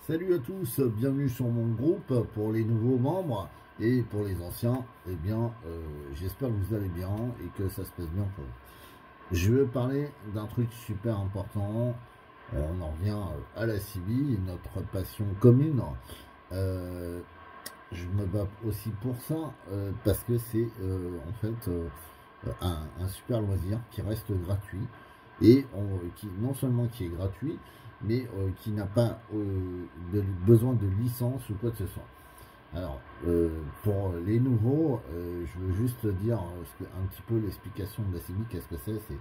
Salut à tous, bienvenue sur mon groupe pour les nouveaux membres et pour les anciens, eh bien j'espère que vous allez bien et que ça se passe bien pour vous. Je vais parler d'un truc super important, on en revient à la CB, notre passion commune. Je me bats aussi pour ça parce que c'est en fait un super loisir qui reste gratuit et qui non seulement qui est gratuit, mais qui n'a pas besoin de licence ou quoi que ce soit. Alors, pour les nouveaux, je veux juste dire un petit peu l'explication de la CB. Qu'est-ce que c'est? C'est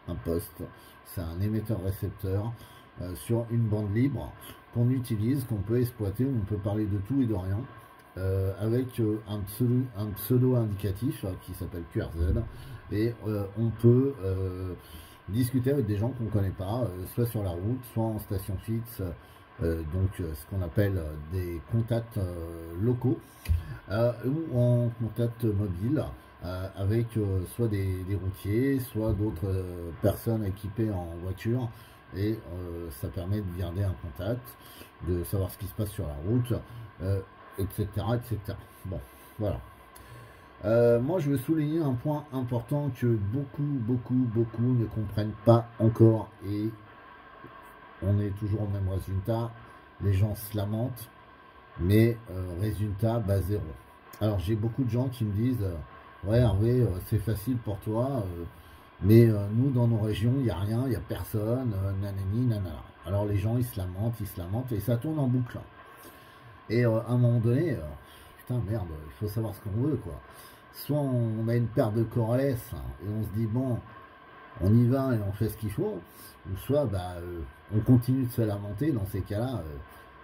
un poste, c'est un émetteur-récepteur sur une bande libre qu'on utilise, qu'on peut exploiter, où on peut parler de tout et de rien, avec un pseudo indicatif qui s'appelle QRZ, et on peut discuter avec des gens qu'on ne connaît pas, soit sur la route, soit en station fixe, donc ce qu'on appelle des contacts locaux, ou en contact mobile, avec soit des routiers, soit d'autres personnes équipées en voiture, et ça permet de garder un contact, de savoir ce qui se passe sur la route, etc., etc. Bon, voilà. Moi, je veux souligner un point important que beaucoup ne comprennent pas encore, et on est toujours au même résultat. Les gens se lamentent, mais résultat, bah zéro. Alors, j'ai beaucoup de gens qui me disent ouais, Hervé, c'est facile pour toi, mais nous, dans nos régions, il n'y a rien, il n'y a personne, nanani, nanana. Alors, les gens, ils se lamentent, et ça tourne en boucle. Et à un moment donné, putain, merde, il faut savoir ce qu'on veut, quoi. Soit on a une paire de corrélès et on se dit bon, on y va et on fait ce qu'il faut, ou soit bah, on continue de se lamenter. Dans ces cas-là,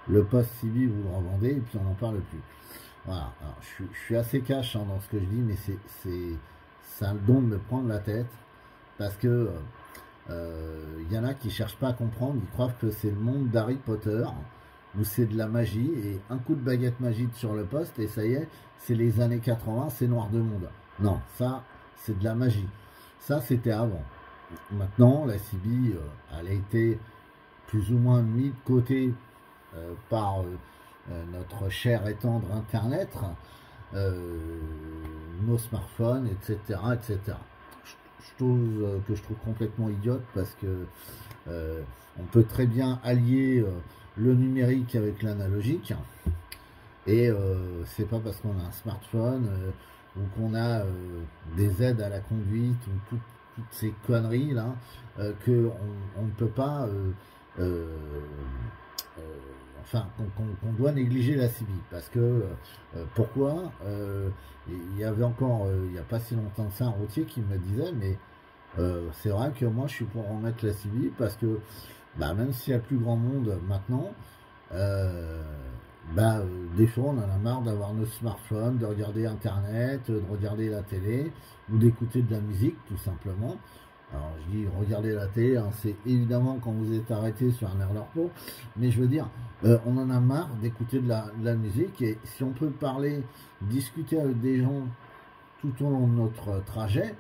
le poste CB vous le revendez et puis on n'en parle plus. Voilà. Alors, je suis assez cash dans ce que je dis, mais c'est un don de me prendre la tête, parce que y en a qui cherchent pas à comprendre, ils croient que c'est le monde d'Harry Potter, où c'est de la magie, et un coup de baguette magique sur le poste, et ça y est, c'est les années 80, c'est noir de monde. Non, ça, c'est de la magie. Ça, c'était avant. Maintenant, la CB, elle a été plus ou moins mise de côté par notre cher et tendre Internet, nos smartphones, etc., etc. Chose que je trouve complètement idiote, parce que on peut très bien allier le numérique avec l'analogique, et c'est pas parce qu'on a un smartphone ou qu'on a des aides à la conduite ou toutes ces conneries là que on ne peut pas enfin qu'on doit négliger la CB, parce que pourquoi il y avait encore il n'y a pas si longtemps que ça un routier qui me disait mais c'est vrai que moi je suis pour remettre la CB, parce que bah, même s'il y a plus grand monde maintenant, des fois on en a marre d'avoir nos smartphones, de regarder internet, de regarder la télé, ou d'écouter de la musique tout simplement. Alors je dis regarder la télé, hein, c'est évidemment quand vous êtes arrêté sur un air de repos, mais je veux dire on en a marre d'écouter de la musique, et si on peut parler, discuter avec des gens tout au long de notre trajet,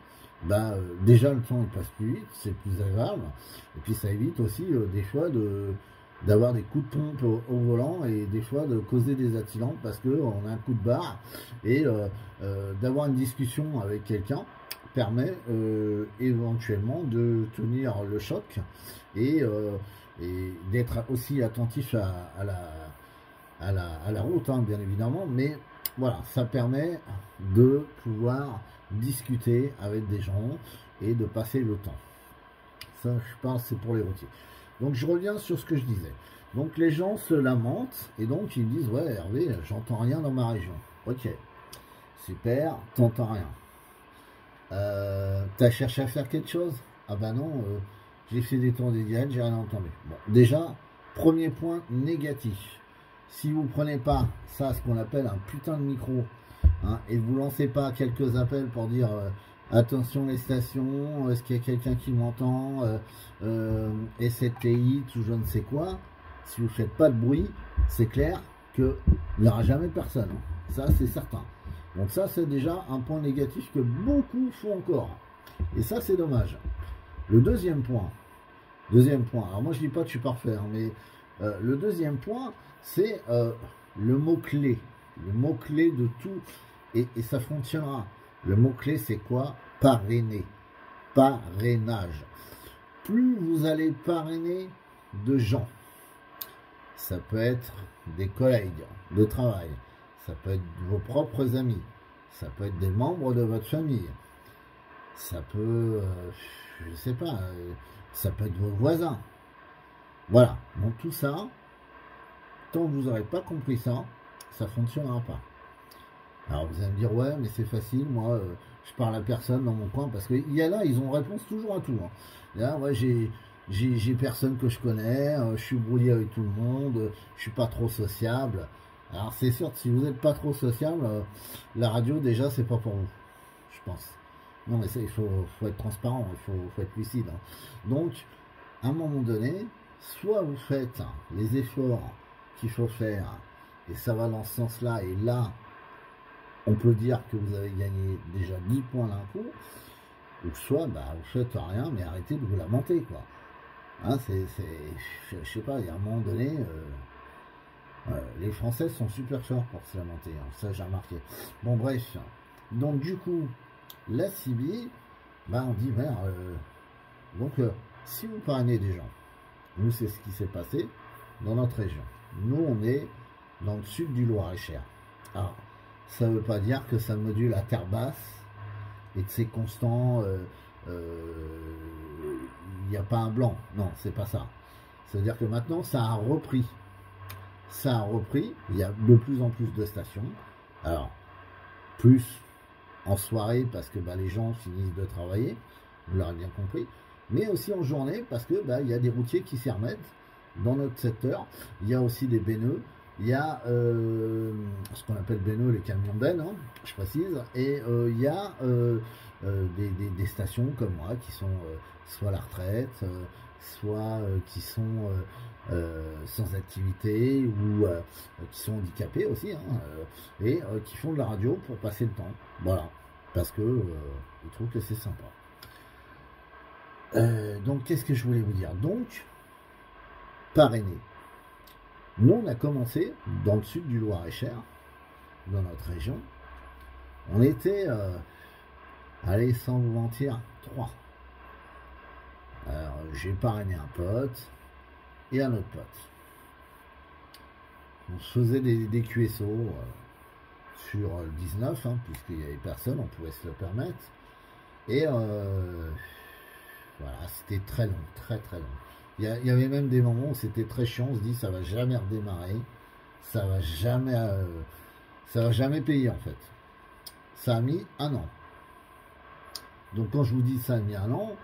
bah, déjà le temps il passe plus vite, c'est plus agréable, et puis ça évite aussi des fois d'avoir des coups de pompe au volant, et des fois de causer des accidents parce que on a un coup de barre, et d'avoir une discussion avec quelqu'un permet éventuellement de tenir le choc, et d'être aussi attentif à la route, hein, bien évidemment, mais voilà, ça permet de pouvoir discuter avec des gens et de passer le temps. Ça, je pense, c'est pour les routiers. Donc, je reviens sur ce que je disais. Donc, les gens se lamentent, et donc, ils me disent, ouais, Hervé, j'entends rien dans ma région. Ok, super, t'entends rien. T'as cherché à faire quelque chose? Ah bah non, j'ai fait des tours des diètes, j'ai rien entendu. Bon, déjà, premier point négatif. Si vous prenez pas ça, ce qu'on appelle un putain de micro, hein, et vous lancez pas quelques appels pour dire attention les stations, est-ce qu'il y a quelqu'un qui m'entend, STI ou je ne sais quoi, si vous faites pas de bruit, c'est clair qu'il n'y aura jamais personne. Ça, c'est certain. Donc ça, c'est déjà un point négatif que beaucoup font encore. Et ça, c'est dommage. Le deuxième point, alors moi je dis pas que je suis parfait, hein, mais Le deuxième point, c'est le mot-clé. Le mot-clé de tout, et ça fonctionnera. Le mot-clé, c'est quoi? Parrainer. Parrainage. Plus vous allez parrainer de gens, ça peut être des collègues de travail, ça peut être vos propres amis, ça peut être des membres de votre famille, ça peut, je sais pas, ça peut être vos voisins. Voilà, donc tout ça, tant que vous n'aurez pas compris ça, ça ne fonctionnera pas. Alors vous allez me dire, ouais, mais c'est facile, moi, je parle à personne dans mon coin, parce qu'il y a là, ils ont réponse toujours à tout. Hein. Là, ouais, j'ai personne que je connais, je suis brouillé avec tout le monde, je suis pas trop sociable. Alors c'est sûr, si vous n'êtes pas trop sociable, la radio, déjà, c'est pas pour vous, je pense. Non, mais il faut être transparent, il faut être lucide. Hein. Donc, à un moment donné, soit vous faites les efforts qu'il faut faire, et ça va dans ce sens-là, et là, on peut dire que vous avez gagné déjà 10 points d'un coup, ou soit bah, vous faites rien, mais arrêtez de vous lamenter, quoi. Hein, je sais pas, il y a un moment donné, les Français sont super forts pour se lamenter, hein, ça j'ai remarqué. Bon, bref, donc du coup, la CIVI, bah, on dit, donc si vous parrainez des gens, nous c'est ce qui s'est passé dans notre région. Nous on est dans le sud du Loir-et-Cher. Alors, ça ne veut pas dire que ça module à terre basse et que c'est constant, il n'y a pas un blanc. Non, c'est pas ça. C'est-à-dire que maintenant, ça a repris. Ça a repris, il y a de plus en plus de stations. Alors, plus en soirée parce que bah, les gens finissent de travailler, vous l'aurez bien compris, mais aussi en journée parce que bah, y a des routiers qui s'y remettent dans notre secteur. Il y a aussi des benneux. Il y a ce qu'on appelle benneux, les camions bennes, hein, je précise, et il y a des stations comme moi qui sont soit à la retraite, soit qui sont sans activité ou qui sont handicapés aussi, hein, et qui font de la radio pour passer le temps. Voilà, parce que ils trouvent que c'est sympa. Donc, qu'est-ce que je voulais vous dire? Donc, parrainer. Nous, on a commencé dans le sud du Loir-et-Cher, dans notre région. On était, allez, sans vous mentir, 3. Alors, j'ai parrainé un pote et un autre pote. On se faisait des QSO sur le 19, hein, puisqu'il n'y avait personne, on pouvait se le permettre. Et voilà, c'était très long, très très long. Il y avait même des moments où c'était très chiant, on se dit ça va jamais redémarrer, ça va jamais payer en fait. Ça a mis 1 an. Donc quand je vous dis ça a mis 1 an,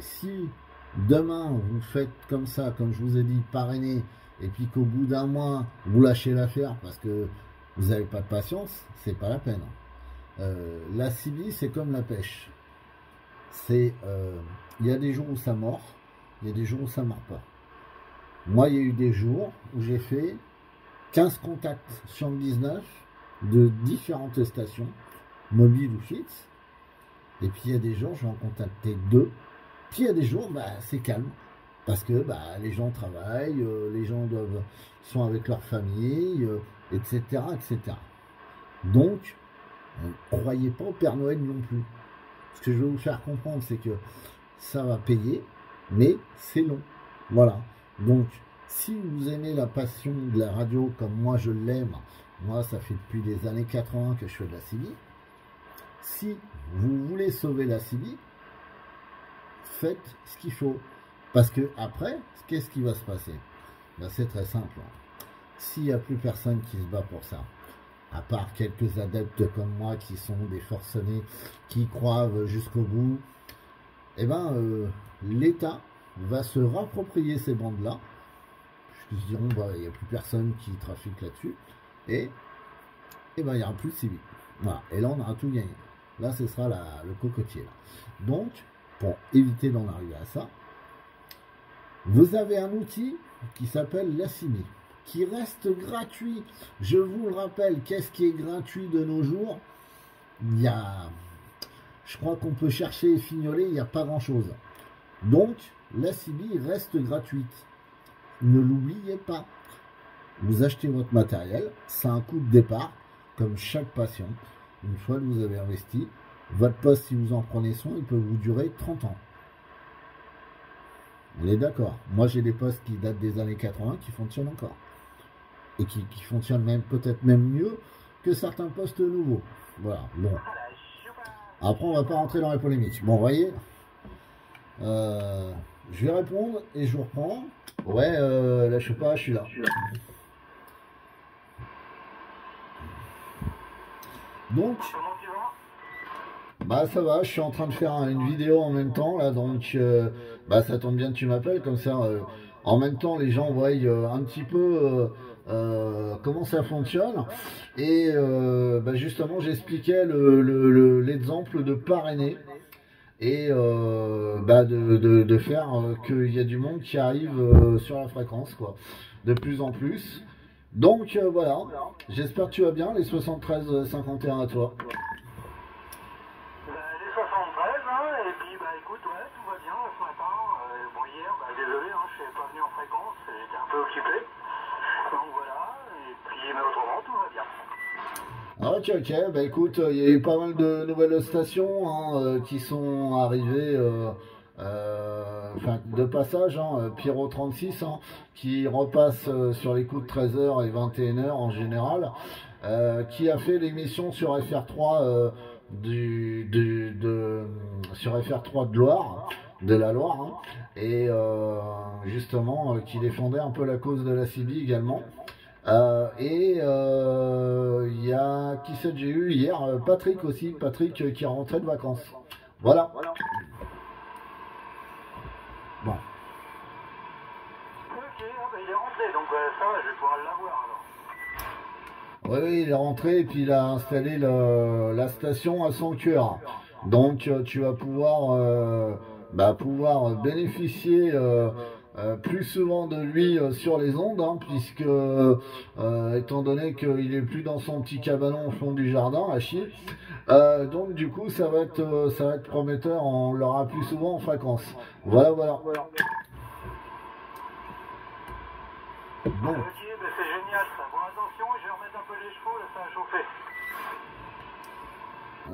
si demain vous faites comme ça, comme je vous ai dit, parrainer, et puis qu'au bout d'1 mois, vous lâchez l'affaire parce que vous n'avez pas de patience, c'est pas la peine. La CIVI, c'est comme la pêche. Il y a des jours où ça mord, il y a des jours où ça ne mord pas. Moi, il y a eu des jours où j'ai fait 15 contacts sur le 19 de différentes stations, mobiles ou fixes. Et puis, il y a des jours, je vais en contacter 2. Puis, il y a des jours, bah, c'est calme. Parce que bah, les gens travaillent, les gens sont avec leur famille, etc., etc. Donc, ne croyez pas au Père Noël non plus. Ce que je veux vous faire comprendre, c'est que ça va payer, mais c'est long. Voilà. Donc, si vous aimez la passion de la radio comme moi je l'aime, moi ça fait depuis les années 80 que je fais de la CIVI. Si vous voulez sauver la CIVI, faites ce qu'il faut. Parce que après, qu'est-ce qui va se passer? Ben, c'est très simple. S'il n'y a plus personne qui se bat pour ça, à part quelques adeptes comme moi qui sont des forcenés, qui croient jusqu'au bout, eh ben, l'État va se rapproprier ces bandes-là, puisqu'ils se diront, bah, il n'y a plus personne qui trafique là-dessus, et ben, il n'y aura plus de civils. Voilà. Et là, on aura tout gagné. Là, ce sera le cocotier. Là. Donc, pour éviter d'en arriver à ça, vous avez un outil qui s'appelle la CIVI, qui reste gratuit. Je vous le rappelle, qu'est-ce qui est gratuit de nos jours? Il y a, je crois qu'on peut chercher et fignoler, il n'y a pas grand-chose. Donc, la CIVI reste gratuite. ne l'oubliez pas. Vous achetez votre matériel, c'est un coût de départ, comme chaque passion. Une fois que vous avez investi, votre poste, si vous en prenez soin, il peut vous durer 30 ans. On est d'accord. Moi, j'ai des postes qui datent des années 80 qui fonctionnent encore. Et qui fonctionnent même peut-être même mieux que certains postes nouveaux. Voilà, bon. Après, on va pas rentrer dans les polémiques. Bon, vous voyez, je vais répondre et je vous reprends. Ouais, là, je sais pas, je suis là. Donc, bah ça va, je suis en train de faire une vidéo en même temps, là, donc, bah ça tombe bien que tu m'appelles, comme ça, en même temps, les gens voient un petit peu comment ça fonctionne. Et bah, justement, j'expliquais l'exemple de parrainer. Et bah de faire qu'il y a du monde qui arrive sur la fréquence, quoi, de plus en plus. Donc voilà, j'espère que tu vas bien, les 73-51 à toi. Les 73, hein, et puis bah écoute, ouais, tout va bien ce matin. Bon, hier, bah, désolé, hein, je suis pas venu en fréquence, j'étais un peu occupé. Donc voilà, et puis mais autrement, tout va bien. Ok, bah écoute, il y a eu pas mal de nouvelles stations hein, qui sont arrivées, enfin de passage, hein, Pierrot 36, hein, qui repasse sur les coups de 13h et 21h en général, qui a fait l'émission sur FR3 sur FR3 de Loire, de la Loire, hein, et justement qui défendait un peu la cause de la CB également. Il y a qui c'est que j'ai eu hier, Patrick aussi, Patrick qui est rentré de vacances. Voilà. Bon. Ok, bah, il est rentré, donc ça va, je vais pouvoir l'avoir alors. Oui, il est rentré et puis il a installé la station à son cœur. Donc tu vas pouvoir bénéficier plus souvent de lui sur les ondes, hein, puisque étant donné qu'il est plus dans son petit cabanon au fond du jardin à chier, donc du coup ça va être prometteur, on l'aura plus souvent en fréquence. Voilà. Bon. Ok, bah, c'est génial ça. Bon, attention, je vais remettre un peu les chevaux, là ça a chauffé.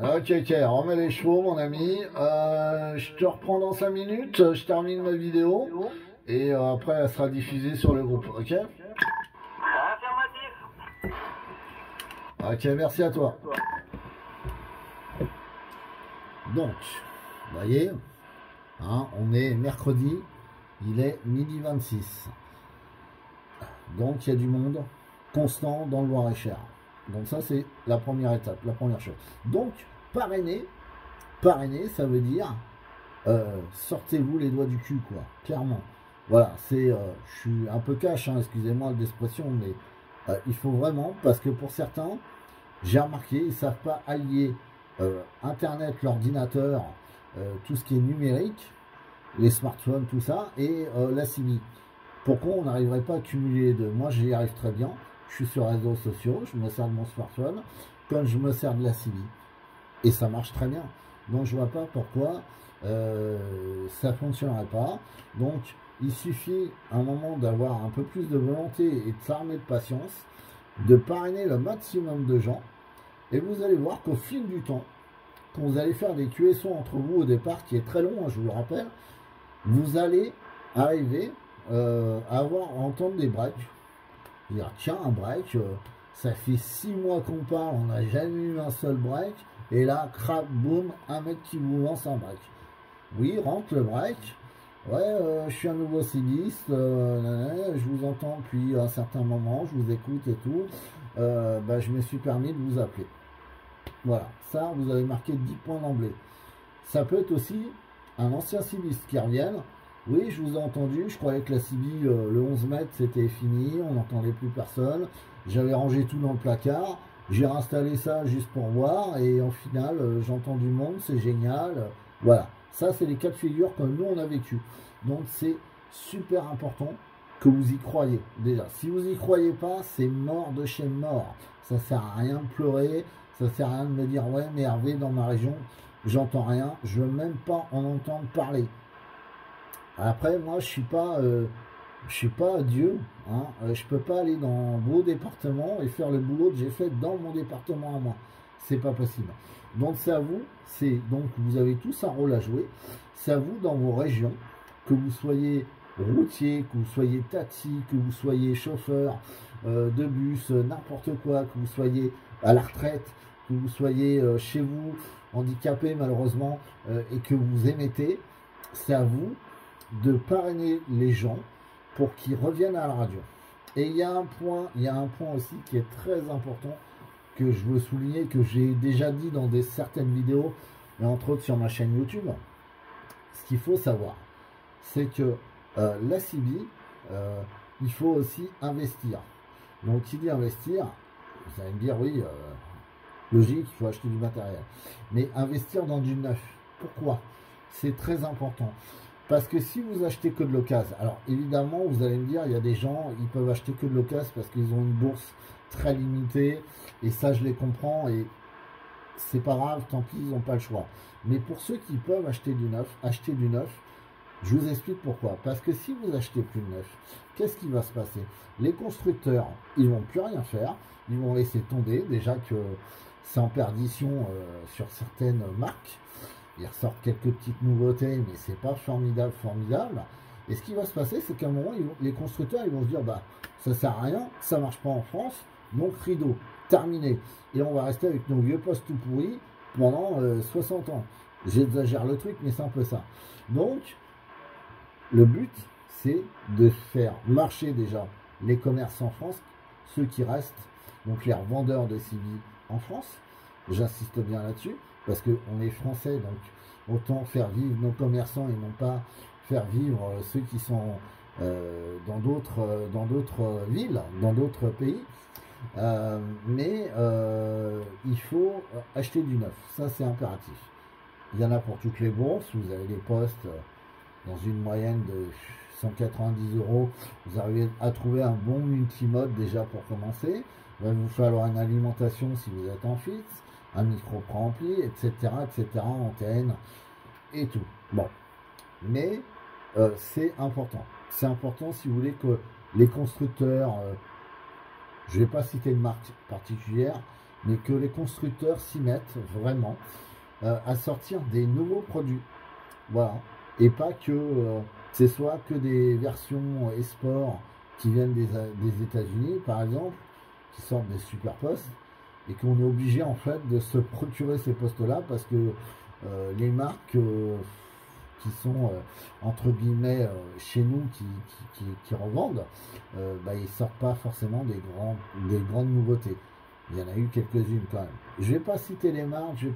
Ok, remets les chevaux mon ami, je te reprends dans 5 minutes, je termine ma vidéo et après elle sera diffusée sur le groupe, ok? Affirmatif. Ok, merci à toi. Donc, vous voyez, hein, on est mercredi, il est 12h26. Donc il y a du monde constant dans le Loir-et-Cher. Donc ça c'est la première étape, la première chose. Donc parrainer, ça veut dire sortez-vous les doigts du cul, quoi, clairement. Voilà, je suis un peu cash, hein, excusez-moi d'expression, mais il faut vraiment, parce que pour certains, j'ai remarqué, ils ne savent pas allier Internet, l'ordinateur, tout ce qui est numérique, les smartphones, tout ça, et la CB. Pourquoi on n'arriverait pas à cumuler les deux? Moi, j'y arrive très bien. Je suis sur les réseaux sociaux, je me sers de mon smartphone, comme je me sers de la CB. Et ça marche très bien. Donc, je vois pas pourquoi ça fonctionnerait pas. Donc, il suffit à un moment d'avoir un peu plus de volonté et de s'armer de patience, de parrainer le maximum de gens. Et vous allez voir qu'au fil du temps, quand vous allez faire des QSO entre vous au départ, qui est très long, hein, je vous le rappelle, vous allez arriver à entendre des breaks. Dire tiens, un break, ça fait 6 mois qu'on parle, on n'a jamais eu un seul break, et là, crap, boum, un mec qui vous lance un break. Oui, rentre le break. Ouais, je suis un nouveau cibliste, je vous entends depuis un certain moment, je vous écoute et tout. Bah, je me suis permis de vous appeler. Voilà, ça, vous avez marqué 10 points d'emblée. Ça peut être aussi un ancien cibliste qui revienne. Oui, je vous ai entendu, je croyais que la CB, le 11 mètres, c'était fini, on n'entendait plus personne. J'avais rangé tout dans le placard, j'ai réinstallé ça juste pour voir, et au final, j'entends du monde, c'est génial. Voilà, ça, c'est les cas de figure que nous, on a vécu. Donc, c'est super important que vous y croyez, déjà. Si vous y croyez pas, c'est mort de chez mort. Ça sert à rien de pleurer, ça sert à rien de me dire, ouais, mais Hervé, dans ma région, j'entends rien, je veux même pas en entendre parler. Après, moi, je suis pas je suis pas Dieu, hein, je peux pas aller dans vos départements et faire le boulot que j'ai fait dans mon département à moi. C'est pas possible. Donc c'est à vous, donc vous avez tous un rôle à jouer. C'est à vous dans vos régions, que vous soyez routier, que vous soyez taxi, que vous soyez chauffeur de bus, n'importe quoi, que vous soyez à la retraite, que vous soyez chez vous, handicapé malheureusement, et que vous émettez, c'est à vous de parrainer les gens pour qu'ils reviennent à la radio. Et il y a un point aussi qui est très important que je veux souligner, que j'ai déjà dit dans certaines vidéos, et entre autres sur ma chaîne YouTube. Ce qu'il faut savoir, c'est que la CB, il faut aussi investir. Donc, qui dit investir, vous allez me dire, oui, logique, il faut acheter du matériel. Mais investir dans du neuf. Pourquoi? C'est très important. Parce que si vous achetez que de l'occasion, alors évidemment, vous allez me dire, il y a des gens, ils peuvent acheter que de l'occasion parce qu'ils ont une bourse très limitée. Et ça, je les comprends. Et c'est pas grave, tant pis, ils n'ont pas le choix. Mais pour ceux qui peuvent acheter du neuf, je vous explique pourquoi. Parce que si vous achetez plus de neuf, qu'est-ce qui va se passer? Les constructeurs, ils vont plus rien faire. Ils vont laisser tomber. Déjà que c'est en perdition sur certaines marques. Ils ressortent quelques petites nouveautés, mais c'est pas formidable. Et ce qui va se passer, c'est qu'à un moment, les constructeurs, ils vont se dire, bah, ça sert à rien, ça marche pas en France, donc rideau, terminé. Et on va rester avec nos vieux postes tout pourris pendant 60 ans. J'exagère le truc, mais c'est un peu ça. Donc, le but, c'est de faire marcher déjà les commerces en France, ceux qui restent, donc les revendeurs de CB en France. J'insiste bien là-dessus, parce qu'on est français, donc autant faire vivre nos commerçants et non pas faire vivre ceux qui sont dans d'autres villes, dans d'autres pays. Mais il faut acheter du neuf, ça c'est impératif. Il y en a pour toutes les bourses, vous avez des postes dans une moyenne de 190 €, vous arrivez à trouver un bon multimode déjà pour commencer. Il va vous falloir une alimentation si vous êtes en fixe, un micro préampli, etc., antenne et tout. Bon, mais c'est important. C'est important si vous voulez que les constructeurs, je ne vais pas citer de marque particulière, mais que les constructeurs s'y mettent vraiment à sortir des nouveaux produits. Voilà. Et pas que ce soit que des versions e-sport qui viennent des États-Unis, par exemple, qui sortent des super postes, et qu'on est obligé en fait de se procurer ces postes-là parce que les marques qui sont entre guillemets chez nous qui revendent, bah, ils sortent pas forcément des grandes nouveautés. Il y en a eu quelques-unes quand même. Je vais pas citer les marques, je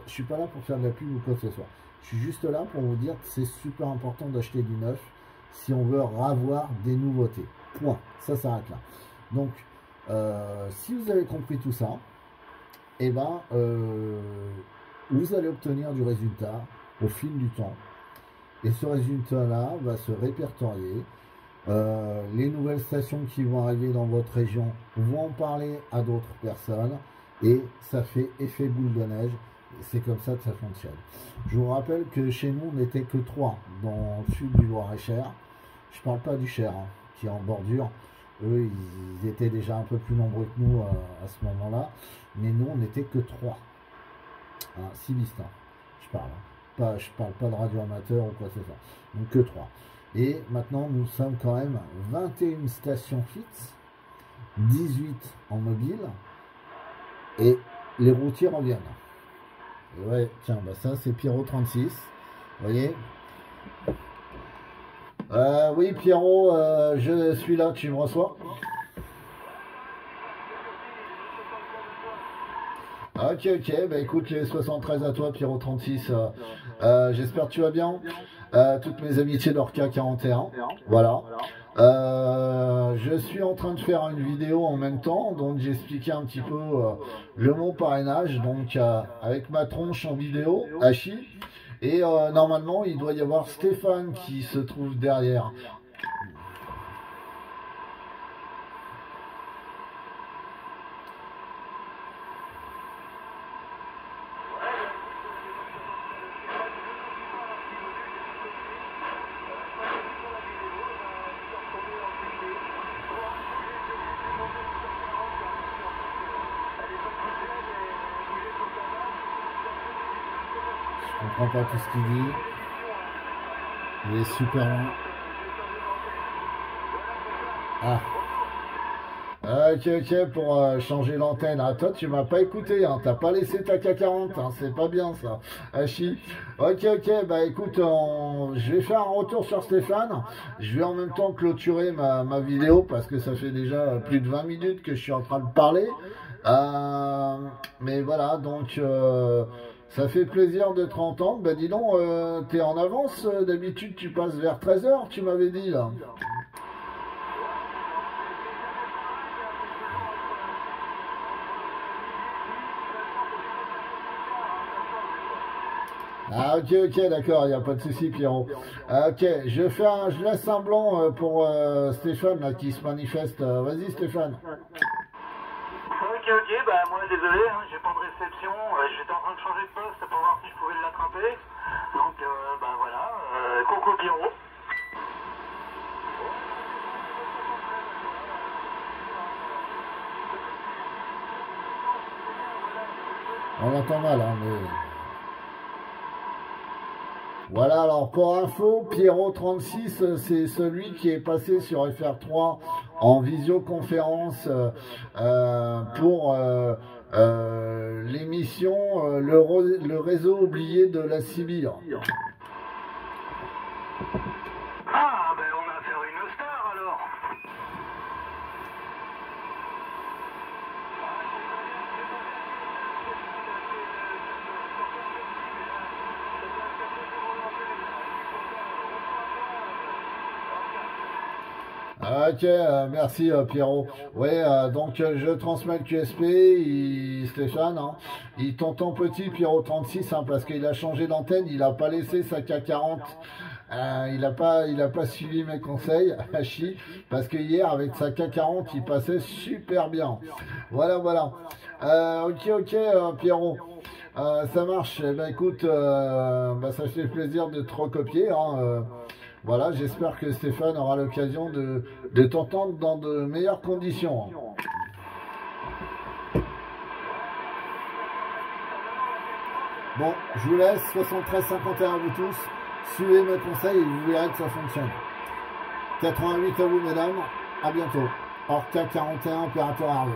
suis pas là pour faire de la pub ou quoi que ce soit. Je suis juste là pour vous dire que c'est super important d'acheter du neuf si on veut avoir des nouveautés. Point. Ça s'arrête là. Donc, si vous avez compris tout ça, eh ben, vous allez obtenir du résultat au fil du temps. Et ce résultat-là va se répertorier. Les nouvelles stations qui vont arriver dans votre région vont en parler à d'autres personnes. Et ça fait effet boule de neige. C'est comme ça que ça fonctionne. Je vous rappelle que chez nous, on n'était que 3 dans le sud du Loir-et-Cher. Je parle pas du Cher, hein, qui est en bordure. Eux, ils étaient déjà un peu plus nombreux que nous à ce moment-là. Mais nous, on n'était que 3. Hein, cibistes, hein, je parle. Hein. Je parle pas de radio amateur ou quoi que ce soit. Donc que 3. Et maintenant, nous sommes quand même 21 stations fixes, 18 en mobile. Et les routiers reviennent. Et ouais, tiens, bah ça c'est Pierrot 36. Vous voyez? Oui, Pierrot, je suis là, tu me reçois? Ok, bah écoute, les 73 à toi, Pierrot 36. J'espère que tu vas bien. Toutes mes amitiés d'Orca 41. Voilà. Je suis en train de faire une vidéo en même temps, donc j'expliquais un petit peu le mot parrainage, donc avec ma tronche en vidéo, Hachi, et normalement il doit y avoir Stéphane qui se trouve derrière. comprends pas tout ce qu'il dit. Il est super loin. Ah. Ok, pour changer l'antenne. Ah, toi, tu m'as pas écouté, hein. T'as pas laissé ta K40, hein. C'est pas bien, ça. Hachi. Ok, bah écoute, je vais faire un retour sur Stéphane. Je vais en même temps clôturer ma vidéo parce que ça fait déjà plus de 20 minutes que je suis en train de parler. Mais voilà, donc ça fait plaisir de te entendre. Bah dis donc, t'es en avance. D'habitude, tu passes vers 13h, tu m'avais dit, là. Ah ok, d'accord, il n'y a pas de souci Pierrot. Ok, je laisse un blanc pour Stéphane là, qui se manifeste. Vas-y Stéphane. Ok, bah moi désolé, hein, j'ai pas de réception, j'étais en train de changer de poste pour voir si je pouvais l'attraper. Donc bah voilà, Coco Pierrot. On entend mal, hein, mais... Voilà, alors pour info, Pierrot36, c'est celui qui est passé sur FR3 en visioconférence pour l'émission le réseau oublié de la Sibire. Ah, ben on a affaire à une star alors. Ok, merci Pierrot. Ouais, donc je transmets le QSP, Stéphane, hein, il t'entend petit Pierrot36 hein, parce qu'il a changé d'antenne, il a pas laissé sa K40, il a pas suivi mes conseils, Hachi, parce que hier avec sa K40 il passait super bien. Voilà. Ok, Pierrot. Ça marche. Eh ben, écoute, bah, ça fait plaisir de te recopier. Hein, voilà, j'espère que Stéphane aura l'occasion de t'entendre dans de meilleures conditions. Bon, je vous laisse. 73-51 à vous tous. Suivez mes conseils et vous verrez que ça fonctionne. 88 à vous, mesdames. À biorca 41, opérateur Hervé.